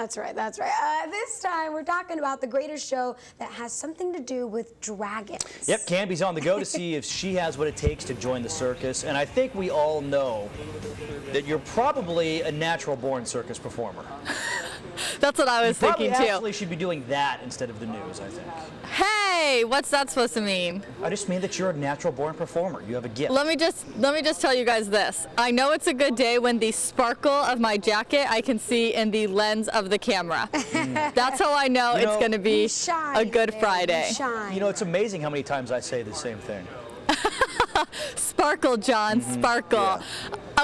That's right, that's right. This time we're talking about the greatest show that has something to do with dragons. Yep, Cambi's on the go to see if she has what it takes to join the circus. And I think we all know that you're probably a natural-born circus performer. That's what I was thinking too. You probably should be doing that instead of the news, I think. Hey, what's that supposed to mean? I just mean that you're a natural-born performer. You have a gift. Let me just tell you guys this. I know it's a good day when the sparkle of my jacket I can see in the lens of the camera. That's how I know it's going to be a good Friday. You know, it's amazing how many times I say the same thing. Sparkle, John, sparkle. Yeah.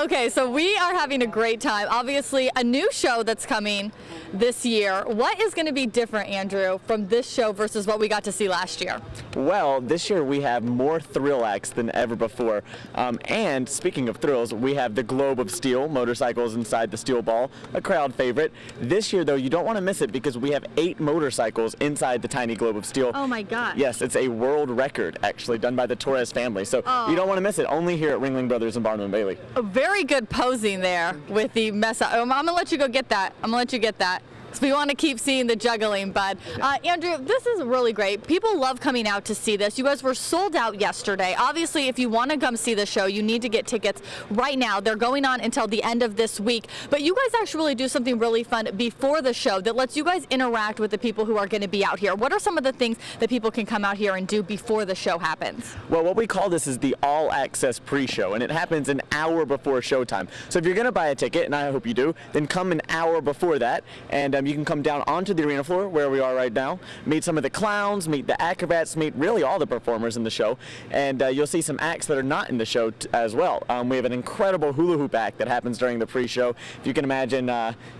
Okay, so we are having a great time. Obviously, a new show that's coming this year. What is going to be different, Andrew, from this show versus what we got to see last year? Well, this year we have more thrill acts than ever before. And speaking of thrills, we have the Globe of Steel, motorcycles inside the steel ball, a crowd favorite. This year, though, you don't want to miss it because we have 8 motorcycles inside the tiny Globe of Steel. Oh, my God. Yes, it's a world record, actually, done by the Torres family. So you don't want to miss it, only here at Ringling Brothers and Barnum and Bailey. Very good posing there with the mess up. I'm going to let you go get that. I'm going to let you get that. So we want to keep seeing the juggling, bud. Andrew, this is really great. People love coming out to see this. You guys were sold out yesterday. Obviously, if you want to come see the show, you need to get tickets right now. They're going on until the end of this week. But you guys actually do something really fun before the show that lets you guys interact with the people who are going to be out here. What are some of the things that people can come out here and do before the show happens? Well, what we call this is the all-access pre-show, and it happens an hour before showtime. So if you're going to buy a ticket, and I hope you do, then come an hour before that, and you can come down onto the arena floor where we are right now, meet some of the clowns, meet the acrobats, meet really all the performers in the show, and you'll see some acts that are not in the show as well. We have an incredible hula hoop act that happens during the pre-show. If you can imagine,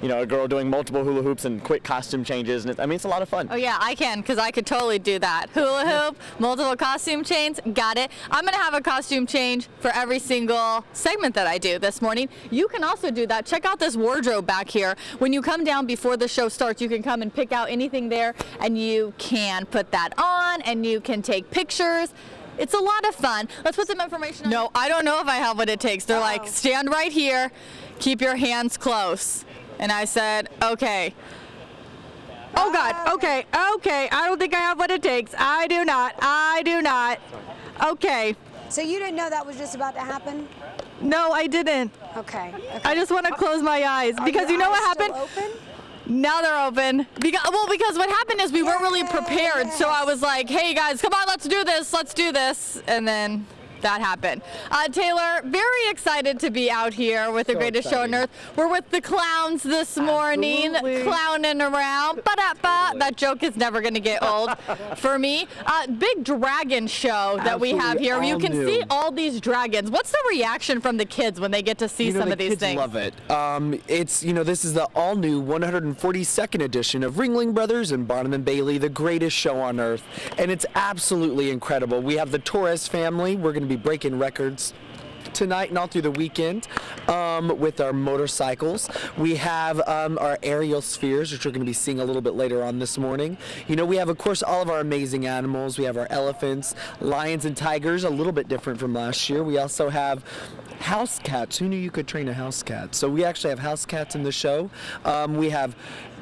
you know, a girl doing multiple hula hoops and quick costume changes, and I mean, it's a lot of fun. Oh yeah, I can, because I could totally do that. Hula hoop, multiple costume change, got it. I'm going to have a costume change for every single segment that I do this morning. You can also do that. Check out this wardrobe back here. When you come down before the show starts, you can come and pick out anything there, and you can put that on, and you can take pictures. It's a lot of fun. Let's put some information on. No, I don't know if I have what it takes. They're like, stand right here, keep your hands close. And I said, okay. Oh God, okay, I don't think I have what it takes. I do not. Okay. So you didn't know that was just about to happen? No, I didn't. Okay. I just want to close my eyes because you know what happened? Open? Now they're open. Because what happened is we weren't really prepared. So I was like, hey guys, come on, let's do this. And then that happened. Taylor, very excited to be out here with the greatest show on earth. We're with the clowns this morning, clowning around. Ba-da-ba. That joke is never going to get old for me. Big dragon show that we have here. You can see all these dragons. What's the reaction from the kids when they get to see some of these things? Love it. It's, you know, this is the all-new 142nd edition of Ringling Brothers and Barnum and Bailey, the greatest show on earth, and it's absolutely incredible. We have the Torres family. We're going to be breaking records tonight and all through the weekend with our motorcycles. We have our aerial spheres, which we're going to be seeing a little bit later on this morning. You know, we have, of course, all of our amazing animals. We have our elephants, lions, and tigers, a little bit different from last year. We also have house cats. Who knew you could train a house cat? So we actually have house cats in the show. We have,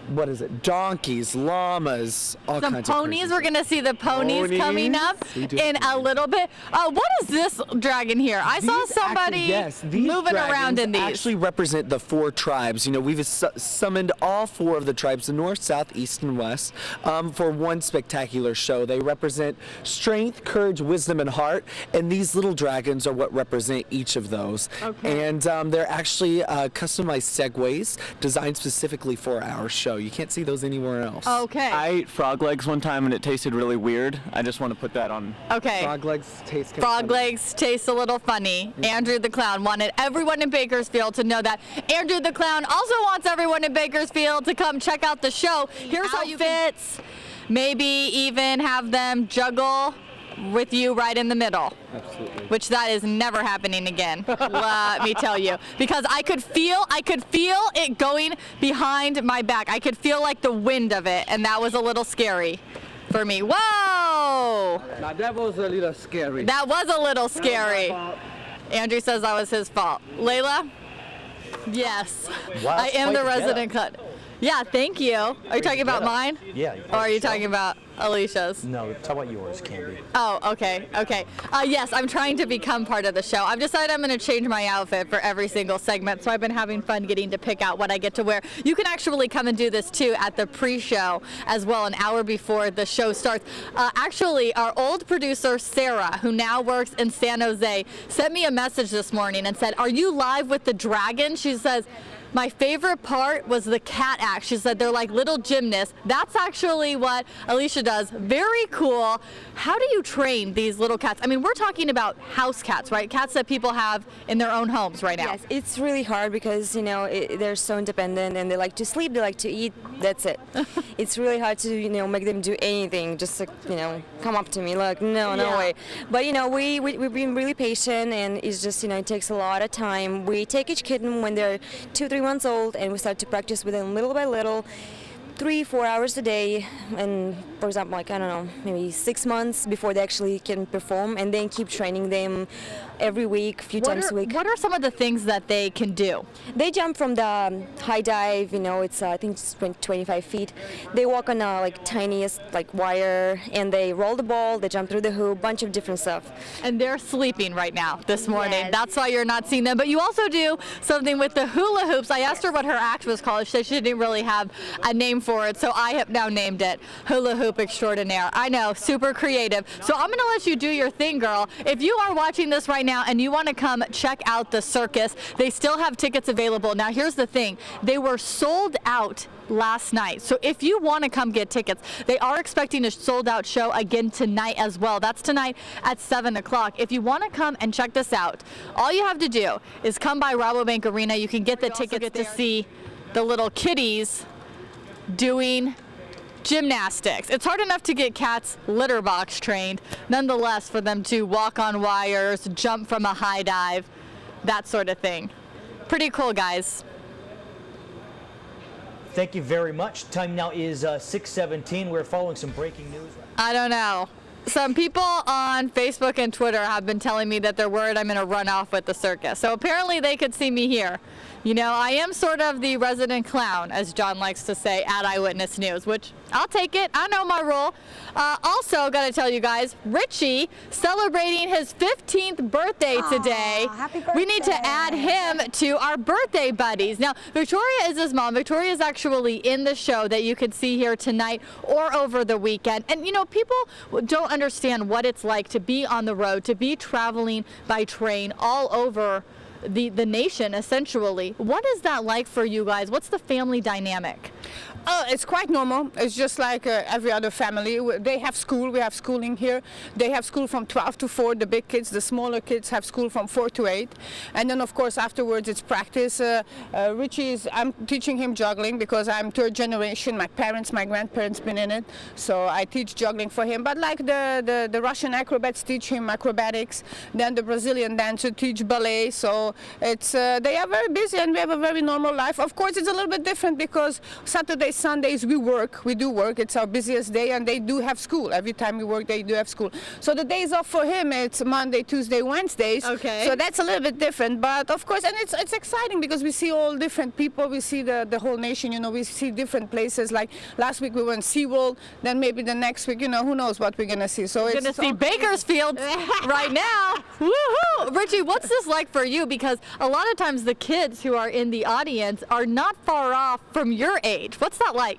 what is it, donkeys, llamas, all kinds of ponies. We're going to see the ponies coming up in a little bit. What is this dragon here? I saw somebody moving around in these. Actually represent the 4 tribes. You know, we've summoned all 4 of the tribes, the north, south, east, and west, for one spectacular show. They represent strength, courage, wisdom, and heart, and these little dragons are what represent each of those. Okay. And they're actually customized segways designed specifically for our show. You can't see those anywhere else. Okay. I ate frog legs one time and it tasted really weird. I just want to put that on. Okay. Frog legs taste taste a little funny. Andrew the Clown wanted everyone in Bakersfield to know that. Andrew the Clown also wants everyone in Bakersfield to come check out the show. Here's how you fits. Maybe even have them juggle with you right in the middle. Absolutely. Which that is never happening again. Let me tell you, because I could feel it going behind my back. I could feel like the wind of it, and that was a little scary for me. Whoa! Now that was a little scary. That was a little scary. Andrew says that was his fault. Layla? Yes. Wow, I am the resident cut. Yeah, thank you. Are you talking about mine? Yeah. Or are you talking about Alicia's? No, talk about yours, Cambi. Oh, okay. Yes, I'm trying to become part of the show. I've decided I'm going to change my outfit for every single segment, so I've been having fun getting to pick out what I get to wear. You can actually come and do this too at the pre-show as well, an hour before the show starts. Actually, our old producer, Sarah, who now works in San Jose, sent me a message this morning and said, "Are you live with the Dragon?" She says, "My favorite part was the cat act." She said they're like little gymnasts. That's actually what Alicia does. Very cool. How do you train these little cats? I mean, we're talking about house cats, right? Cats that people have in their own homes right now. Yes, it's really hard because, you know, they're so independent and they like to sleep, they like to eat, that's it. It's really hard to, you know, make them do anything, just to, you know, come up to me, like, no way. But, you know, we've been really patient, and it's just, you know, it takes a lot of time. We take each kitten when they're 2-3 months old, and we start to practice with them little by little, 3-4 hours a day, and for example, like, I don't know, maybe 6 months before they actually can perform, and then keep training them every week, a few times a week. What are some of the things that they can do? They jump from the high dive, you know, it's I think it's 25 feet. They walk on like tiniest like wire, and they roll the ball, they jump through the hoop, bunch of different stuff. And they're sleeping right now this morning. Yes. That's why you're not seeing them. But you also do something with the hula hoops. I asked her what her act was called. She said she didn't really have a name for it, so I have now named it Hula Hoop Extraordinaire. I know, super creative. So I'm going to let you do your thing, girl. If you are watching this right now and you want to come check out the Circus, they still have tickets available. Now, here's the thing. They were sold out last night. So if you want to come get tickets, they are expecting a sold-out show again tonight as well. That's tonight at 7 o'clock. If you want to come and check this out, all you have to do is come by Rabobank Arena. You can get the tickets to see the little kitties doing gymnastics. It's hard enough to get cats litter box trained, nonetheless for them to walk on wires, jump from a high dive, that sort of thing. Pretty cool, guys. Thank you very much. Time now is 6:17. We're following some breaking news. I don't know. Some people on Facebook and Twitter have been telling me that they're worried I'm going to run off with the circus. So apparently they could see me here. You know, I am sort of the resident clown, as John likes to say, at Eyewitness News, which I'll take it. I know my role. Also, got to tell you guys, Richie celebrating his 15th birthday today. Happy birthday. We need to add him to our birthday buddies. Now, Victoria is his mom. Victoria is actually in the show that you can see here tonight or over the weekend. And, you know, people don't understand what it's like to be on the road, to be traveling by train all over the nation, essentially. What is that like for you guys? What's the family dynamic? Oh, it's quite normal. It's just like every other family. They have school. We have schooling here. They have school from 12 to 4. The big kids, the smaller kids have school from 4 to 8. And then, of course, afterwards it's practice. I'm teaching him juggling because I'm third generation. My parents, my grandparents been in it. So I teach juggling for him. But like the Russian acrobats teach him acrobatics. Then the Brazilian dancer teach ballet. So it's they are very busy, and we have a very normal life. Of course, it's a little bit different because Saturdays, Sundays we do work. It's our busiest day, and they do have school. Every time we work, they do have school. So the days off for him, it's Monday, Tuesday, Wednesdays. Okay. So that's a little bit different, but of course, and it's exciting because we see all different people. We see the whole nation. You know, we see different places. Like last week we went SeaWorld. Then maybe the next week, you know, who knows what we're gonna see. So We're gonna see Bakersfield right now. Woohoo! Richie, what's this like for you? Because a lot of times the kids who are in the audience are not far off from your age. What's that like?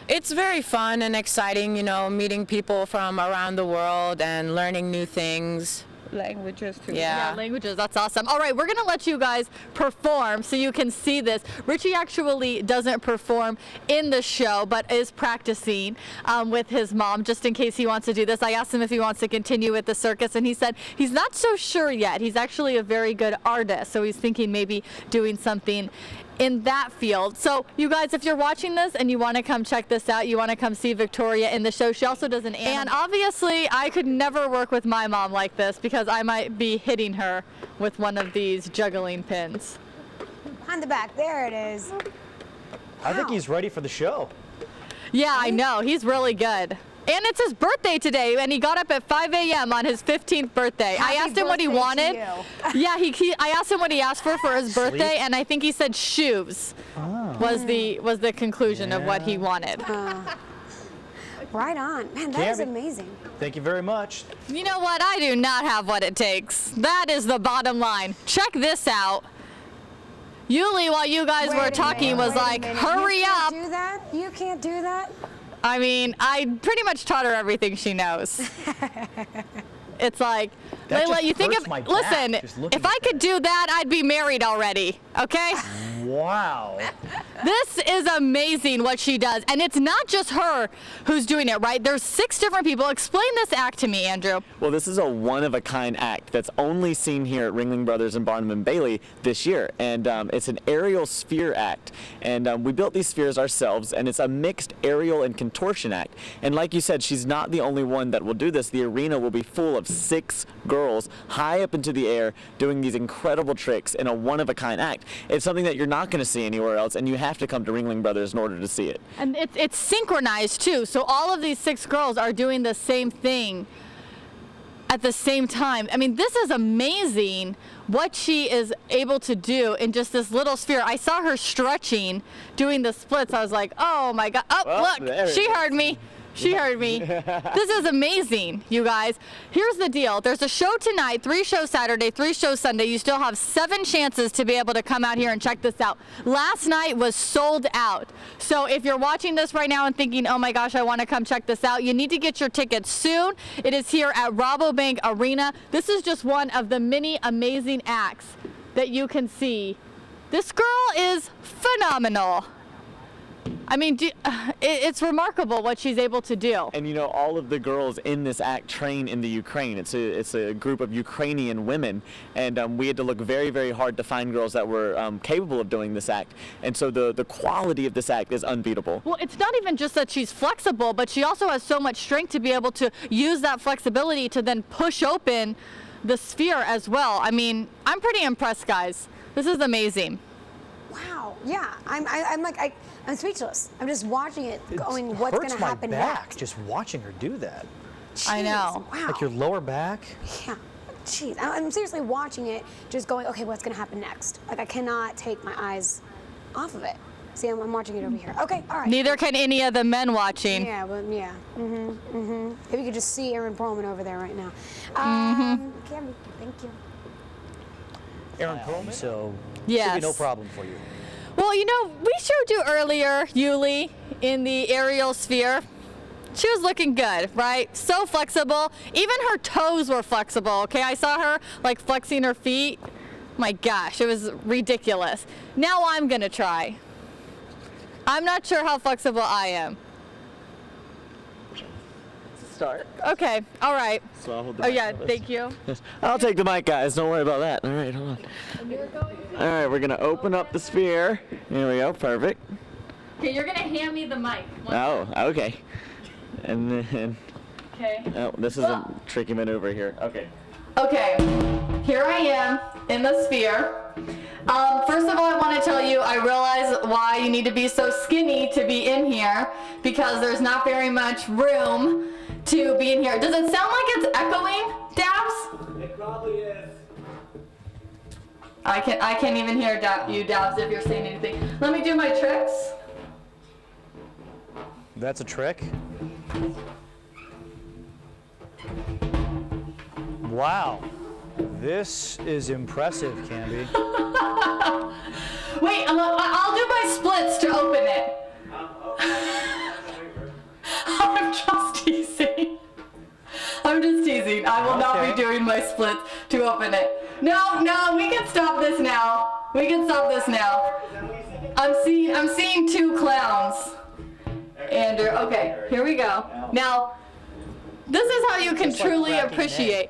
It's very fun and exciting, you know, meeting people from around the world and learning new things. languages too. Yeah, languages. That's awesome. All right, we're going to let you guys perform so you can see this. Richie actually doesn't perform in the show, but is practicing with his mom just in case he wants to do this. I asked him if he wants to continue with the circus, and he said he's not so sure yet. He's actually a very good artist, so he's thinking maybe doing something in that field. So you guys, if you're watching this and you want to come check this out, you want to come see Victoria in the show, she also does an animal. And obviously I could never work with my mom like this because I might be hitting her with one of these juggling pins. On the back, there it is. I think he's ready for the show. Yeah, I know, he's really good. And it's his birthday today, and he got up at 5 a.m. on his 15th birthday. I asked him what he wanted. Yeah, I asked him what he asked for his birthday, and I think he said shoes. Oh. was the conclusion of what he wanted. Right on. Man, that is Cambi. amazing. Thank you very much. You know what? I do not have what it takes. That is the bottom line. Check this out. Yuli, while you guys were talking, was like, hurry up. You can't do that? You can't do that? I mean, I pretty much taught her everything she knows. It's like, That Layla, just you think hurts of, my back, listen, just looking if I at could do that, I'd be married already, okay? Wow. This is amazing what she does. And it's not just her who's doing it, right? There's 6 different people. Explain this act to me, Andrew. Well, this is a one-of-a-kind act that's only seen here at Ringling Brothers and Barnum and Bailey this year. And it's an aerial sphere act. And we built these spheres ourselves, and it's a mixed aerial and contortion act. And like you said, she's not the only one that will do this. The arena will be full of 6 girls high up into the air doing these incredible tricks in a one-of-a-kind act. It's something that you're not going to see anywhere else, and you have to come to Ringling Brothers in order to see it. And it's synchronized too. So all of these 6 girls are doing the same thing at the same time. I mean, this is amazing what she is able to do in just this little sphere. I saw her stretching, doing the splits. I was like, oh my God. Oh, Well, look, she heard me. She heard me. This is amazing, you guys. Here's the deal. There's a show tonight, 3 shows Saturday, 3 shows Sunday. You still have 7 chances to be able to come out here and check this out. Last night was sold out. So if you're watching this right now and thinking, oh my gosh, I want to come check this out, you need to get your tickets soon. It is here at Rabobank Arena. This is just one of the many amazing acts that you can see. This girl is phenomenal. I mean, it's remarkable what she's able to do. And you know, all of the girls in this act train in the Ukraine. It's a group of Ukrainian women, and we had to look very, very hard to find girls that were capable of doing this act. And so the quality of this act is unbeatable. Well, it's not even just that she's flexible, but she also has so much strength to be able to use that flexibility to then push open the sphere as well. I mean, I'm pretty impressed, guys. This is amazing. Wow. Yeah. I'm speechless. I'm just watching it, going, what's going to happen It hurts my back next? just watching her do that. I know. Wow. Like your lower back. Yeah. Jeez. I'm seriously watching it, just going, okay, what's going to happen next? Like, I cannot take my eyes off of it. See, I'm watching it over here. Okay, all right. Neither can any of the men watching. Yeah, but yeah. If you could just see Aaron Perlman over there right now. Cambi, thank you. Aaron Perlman. So Yes. should be no problem for you. Well, you know, we showed you earlier, Yuli, in the aerial sphere. She was looking good, right? So flexible. Even her toes were flexible, okay? I saw her, like, flexing her feet. My gosh, it was ridiculous. Now I'm gonna try. I'm not sure how flexible I am. Start. Okay, all right. So I'll hold the Oh mic yeah, for this. thank you. I'll take the mic, guys. Don't worry about that. All right, hold on. All right, we're gonna open up the sphere. Here we go. Perfect. Okay, you're gonna hand me the mic. Oh, okay. And then, Okay. oh, this is a tricky maneuver here. Okay. Okay, here I am in the sphere. First of all, I want to tell you, I realize why you need to be so skinny to be in here, because there's not very much room to be in here. Does it sound like it's echoing, Dabs? It probably is. I can't even hear you, Dabs, if you're saying anything. Let me do my tricks. That's a trick. Wow. This is impressive, Cambi. Wait, I'll do my splits to open it. I'm just teasing. I'm just teasing. I will not be doing my splits to open it. No, we can stop this now. We can stop this now. I'm seeing 2 clowns. Andrew, okay, here we go. Now, this is how you can truly appreciate.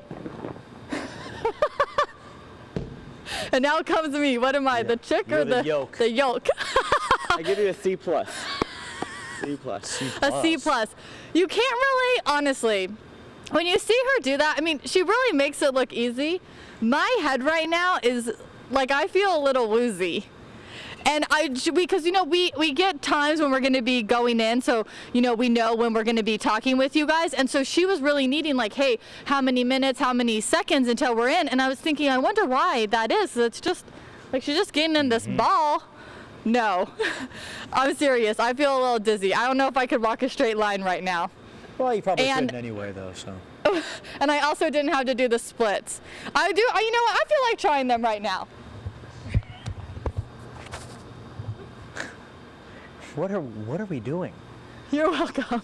And now comes me. What am I, the chick or the yolk. The yolk. I give you a C+. C+. A C+. You can't really, honestly, when you see her do that, I mean, she really makes it look easy. My head right now is, like, I feel a little woozy. And because, you know, we get times when we're going to be going in, so, you know, we know when we're going to be talking with you guys. And so she was really needing, like, hey, how many minutes, how many seconds until we're in? And I was thinking, I wonder why that is. It's just, like, she's just getting in this ball. No. I'm serious. I feel a little dizzy. I don't know if I could walk a straight line right now. Well, you probably couldn't anyway, though, so. And I also didn't have to do the splits. You know what? I feel like trying them right now. What are we doing? You're welcome.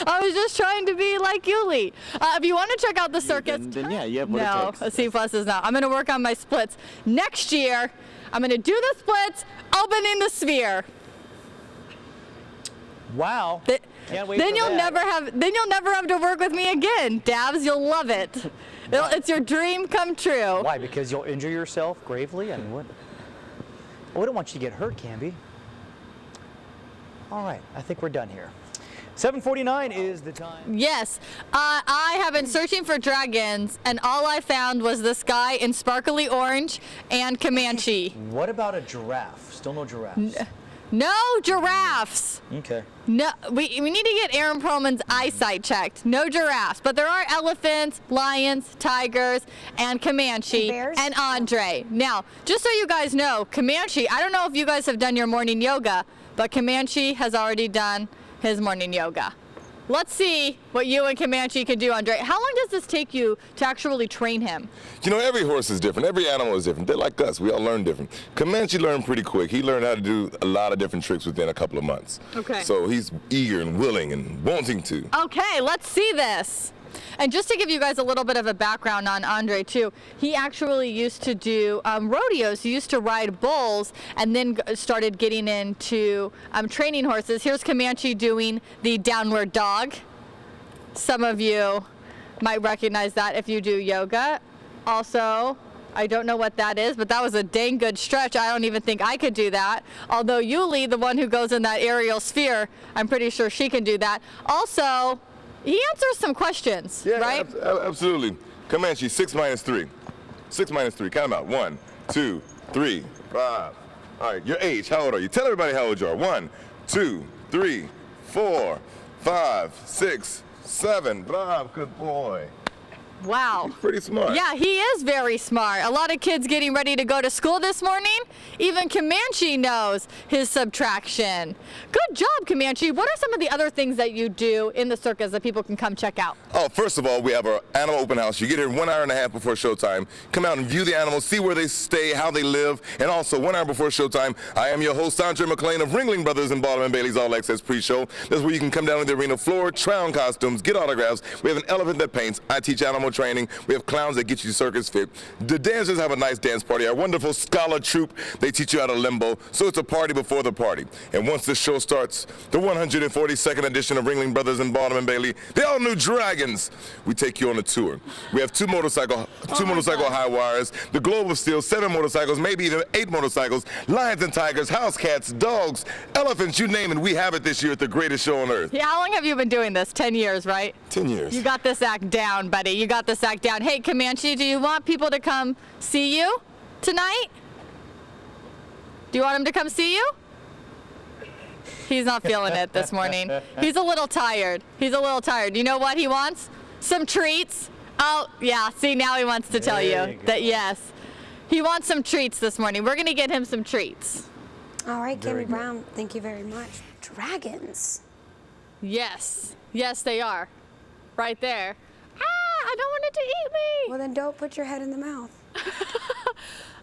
I was just trying to be like Yuli. If you want to check out the circus, then yeah, you have what it takes. No, a C+ is not. I'm going to work on my splits. Next year, I'm going to do the splits, opening the sphere. Wow. Can't wait Then for you'll that. never have to work with me again. Dabs, you'll love it. It's your dream come true. Why? Because you'll injure yourself gravely? I mean, what? Well, we don't want you to get hurt, Cambi. All right, I think we're done here. 7:49 is the time. Yes, I have been searching for dragons, and all I found was this guy in sparkly orange and Comanche. What about a giraffe? Still no giraffes. No giraffes. Okay. No, we need to get Aaron Perlman's eyesight checked. No giraffes, but there are elephants, lions, tigers, and Comanche, and Andre. Now, just so you guys know, Comanche, I don't know if you guys have done your morning yoga, but Comanche has already done his morning yoga. Let's see what you and Comanche can do, Andre. How long does this take you to actually train him? You know, every horse is different. Every animal is different. They're like us. We all learn different. Comanche learned pretty quick. He learned how to do a lot of different tricks within a couple of months. Okay. So he's eager and willing and wanting to. Okay, let's see this. And just to give you guys a little bit of a background on Andre too, he actually used to do rodeos. He used to ride bulls and then started getting into training horses. Here's Comanche doing the downward dog. Some of you might recognize that if you do yoga. Also, I don't know what that is, but that was a dang good stretch. I don't even think I could do that. Although Yuli, the one who goes in that aerial sphere, I'm pretty sure she can do that. Also, he answers some questions, right? Absolutely. Comanche, 6 minus 3. 6 minus 3. Count them out. 1, 2, 3, 5. All right, your age. How old are you? Tell everybody how old you are. 1, 2, 3, 4, 5, 6, 7. Bravo, good boy. Wow. He's pretty smart. Yeah, he is very smart. A lot of kids getting ready to go to school this morning. Even Comanche knows his subtraction. Good job, Comanche. What are some of the other things that you do in the circus that people can come check out? Oh, first of all, we have our animal open house. You get here 1 hour and a half before showtime. Come out and view the animals, see where they stay, how they live, and also 1 hour before showtime, I am your host, Andre McLean of Ringling Brothers and Barnum and Bailey's All Access Pre-Show. That's where you can come down to the arena floor, try on costumes, get autographs. We have an elephant that paints. I teach animal training. We have clowns that get you circus fit. The dancers have a nice dance party. Our wonderful scholar troupe, they teach you how to limbo. So it's a party before the party. And once the show starts, the 142nd edition of Ringling Brothers and Barnum and Bailey, the all new Dragons, we take you on a tour. We have two motorcycle high wires, the Globe of Steel, 7 motorcycles, maybe even 8 motorcycles, lions and tigers, house cats, dogs, elephants, you name it. We have it this year at the greatest show on earth. Yeah, how long have you been doing this? 10 years, right? 10 years. You got this act down, buddy. You got this act down. Hey, Comanche, do you want people to come see you tonight? Do you want them to come see you? He's not feeling it this morning. He's a little tired. He's a little tired. You know what he wants? Some treats. Oh, yeah. See, now he wants to tell you that, yes. He wants some treats this morning. We're going to get him some treats. All right, Cambi Brown, thank you very much. Dragons. Yes. Yes, they are. Right there. I don't want it to eat me. Well, then don't put your head in the mouth.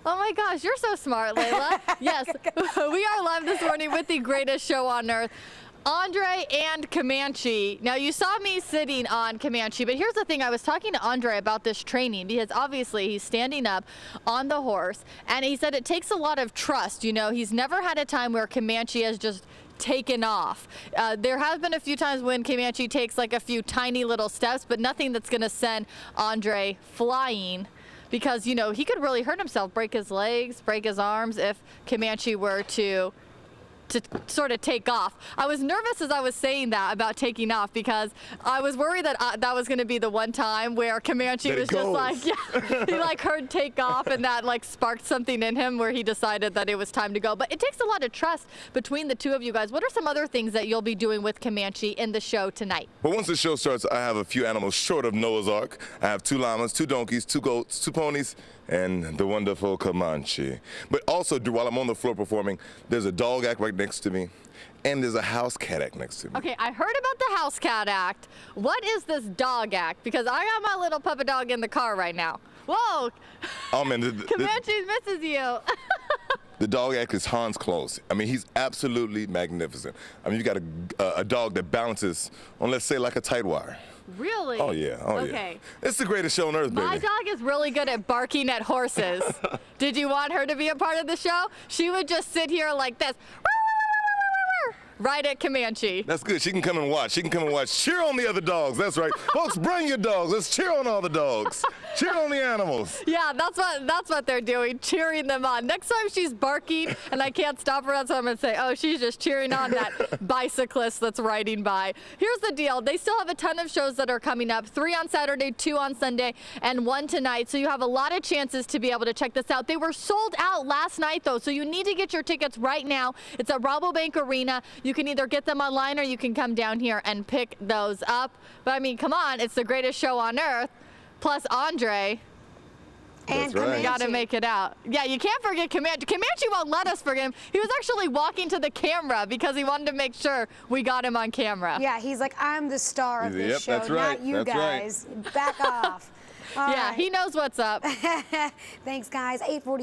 Oh my gosh, you're so smart, Layla. Yes, we are live this morning with the greatest show on earth, Andre and Comanche. Now, you saw me sitting on Comanche, but here's the thing. I was talking to Andre about this training because obviously he's standing up on the horse, and he said it takes a lot of trust. You know, he's never had a time where Comanche has just taken off. There have been a few times when Comanche takes like a few tiny little steps, but nothing that's going to send Andre flying, because, you know, he could really hurt himself, break his legs, break his arms if Comanche were to sort of take off. I was nervous as I was saying that about taking off, because I was worried that that was going to be the one time where Comanche was just like, yeah, he like heard take off, and that like sparked something in him where he decided that it was time to go. But it takes a lot of trust between the two of you guys. What are some other things that you'll be doing with Comanche in the show tonight? Well, once the show starts, I have a few animals short of Noah's Ark. I have 2 llamas, 2 donkeys, 2 goats, 2 ponies, and the wonderful Comanche. But also, while I'm on the floor performing, there's a dog act right next to me, and there's a house cat act next to me. Okay, I heard about the house cat act. What is this dog act? Because I got my little puppy dog in the car right now. Whoa! Oh man, Comanche misses you. the dog act is Hans Close. I mean, he's absolutely magnificent. I mean, you got a dog that balances on, let's say, like a tight wire. Really? Oh yeah, Okay. Yeah. It's the greatest show on earth, baby. My dog is really good at barking at horses. Did you want her to be a part of the show? She would just sit here like this. Right at Comanche. That's good. She can come and watch. She can come and watch. Cheer on the other dogs. That's right. Folks, bring your dogs. Let's cheer on all the dogs. Cheer on the animals. Yeah, that's what they're doing, cheering them on. Next time she's barking and I can't stop her, that's what I'm going to say. Oh, she's just cheering on that bicyclist that's riding by. Here's the deal. They still have a ton of shows that are coming up. 3 on Saturday, 2 on Sunday, and 1 tonight. So you have a lot of chances to be able to check this out. They were sold out last night, though, so you need to get your tickets right now. It's at Rabobank Arena. You can either get them online or you can come down here and pick those up. But I mean, come on, it's the greatest show on earth. Plus Andre. And right. You gotta make it out. Yeah, you can't forget Comanche. Comanche won't let us forget him. He was actually walking to the camera because he wanted to make sure we got him on camera. Yeah, he's like, I'm the star of this Yep, show, that's right. not you That's guys. Back off. All Yeah, right. he knows what's up. Thanks, guys. 8:40.